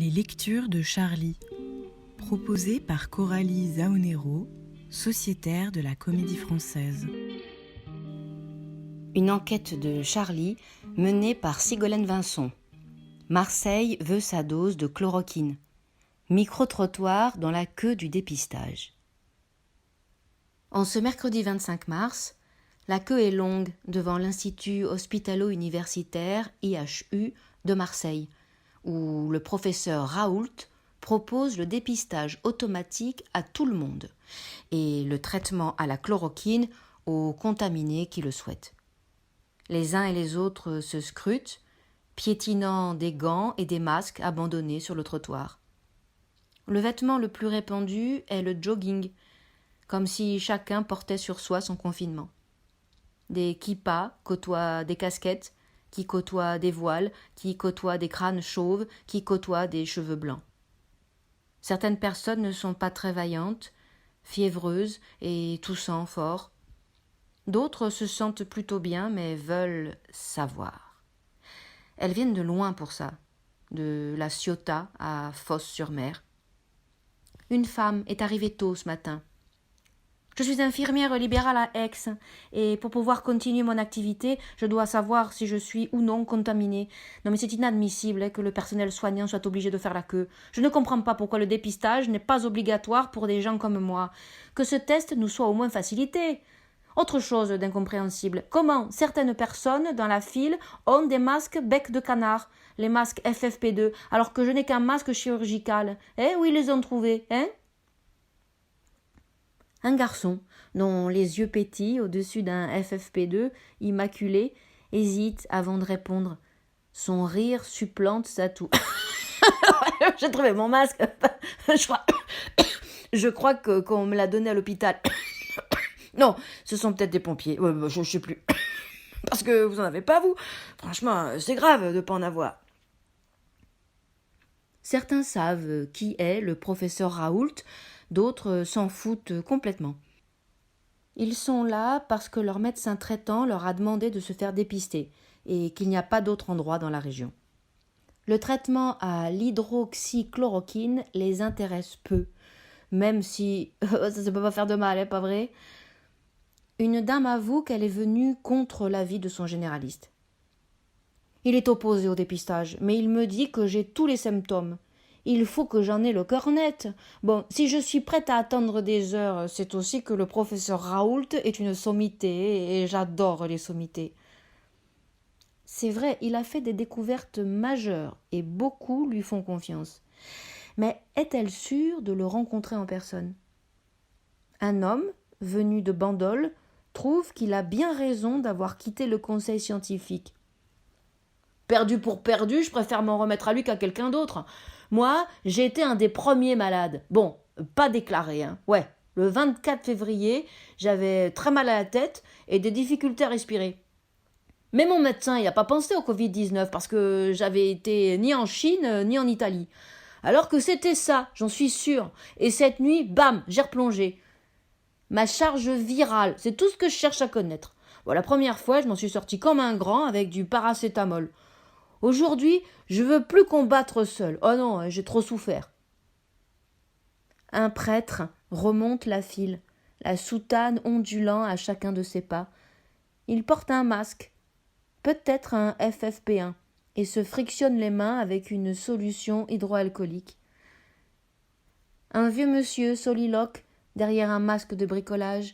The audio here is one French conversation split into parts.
Les lectures de Charlie, proposées par Coralie Zaonero, sociétaire de la Comédie Française. Une enquête de Charlie menée par Sigolène Vincent. Marseille veut sa dose de chloroquine. Micro-trottoir dans la queue du dépistage. En ce mercredi 25 mars, la queue est longue devant l'Institut hospitalo-universitaire IHU de Marseille, où le professeur Raoult propose le dépistage automatique à tout le monde et le traitement à la chloroquine aux contaminés qui le souhaitent. Les uns et les autres se scrutent, piétinant des gants et des masques abandonnés sur le trottoir. Le vêtement le plus répandu est le jogging, comme si chacun portait sur soi son confinement. Des kippas côtoient des casquettes, qui côtoient des voiles, qui côtoient des crânes chauves, qui côtoient des cheveux blancs. Certaines personnes ne sont pas très vaillantes, fiévreuses et toussant fort. D'autres se sentent plutôt bien, mais veulent savoir. Elles viennent de loin pour ça, de la Ciotat à Fos-sur-Mer. Une femme est arrivée tôt ce matin. Je suis infirmière libérale à Aix, et pour pouvoir continuer mon activité, je dois savoir si je suis ou non contaminée. Non mais c'est inadmissible que le personnel soignant soit obligé de faire la queue. Je ne comprends pas pourquoi le dépistage n'est pas obligatoire pour des gens comme moi. Que ce test nous soit au moins facilité. Autre chose d'incompréhensible, comment certaines personnes dans la file ont des masques bec de canard, les masques FFP2, alors que je n'ai qu'un masque chirurgical. Où ils les ont trouvés, Un garçon, dont les yeux pétillent au-dessus d'un FFP2 immaculé, hésite avant de répondre. Son rire supplante sa toux. J'ai trouvé mon masque. Je crois qu'on me l'a donné à l'hôpital. Non, ce sont peut-être des pompiers. Je sais plus. Parce que vous en avez pas, vous. Franchement, c'est grave de ne pas en avoir. Certains savent qui est le professeur Raoult, d'autres s'en foutent complètement. Ils sont là parce que leur médecin traitant leur a demandé de se faire dépister et qu'il n'y a pas d'autre endroit dans la région. Le traitement à l'hydroxychloroquine les intéresse peu, même si ça ne peut pas faire de mal, pas vrai ? Une dame avoue qu'elle est venue contre l'avis de son généraliste. Il est opposé au dépistage, mais il me dit que j'ai tous les symptômes. Il faut que j'en ai le cœur net. Bon, si je suis prête à attendre des heures, c'est aussi que le professeur Raoult est une sommité, et j'adore les sommités. C'est vrai, il a fait des découvertes majeures, et beaucoup lui font confiance. Mais est-elle sûre de le rencontrer en personne ? Un homme, venu de Bandol, trouve qu'il a bien raison d'avoir quitté le conseil scientifique. Perdu pour perdu, je préfère m'en remettre à lui qu'à quelqu'un d'autre. Moi, j'ai été un des premiers malades. Bon, pas déclaré, Ouais, le 24 février, j'avais très mal à la tête et des difficultés à respirer. Mais mon médecin, il n'a pas pensé au Covid-19 parce que j'avais été ni en Chine ni en Italie. Alors que c'était ça, j'en suis sûre. Et cette nuit, bam, j'ai replongé. Ma charge virale, c'est tout ce que je cherche à connaître. Bon, la première fois, je m'en suis sortie comme un grand avec du paracétamol. Aujourd'hui, je veux plus combattre seul. Oh non, j'ai trop souffert. Un prêtre remonte la file, la soutane ondulant à chacun de ses pas. Il porte un masque, peut-être un FFP1, et se frictionne les mains avec une solution hydroalcoolique. Un vieux monsieur soliloque derrière un masque de bricolage.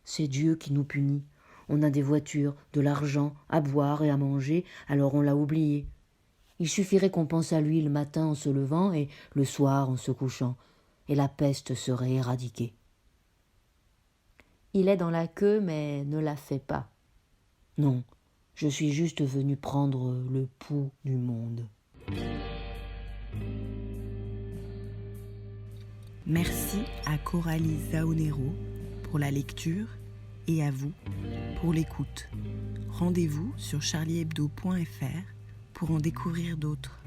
C'est Dieu qui nous punit. On a des voitures, de l'argent, à boire et à manger, alors on l'a oublié. Il suffirait qu'on pense à lui le matin en se levant et le soir en se couchant, et la peste serait éradiquée. Il est dans la queue, mais ne la fait pas. Non, je suis juste venu prendre le pouls du monde. Merci à Coralie Zaonero pour la lecture et à vous pour l'écoute. Rendez-vous sur charliehebdo.fr pour en découvrir d'autres.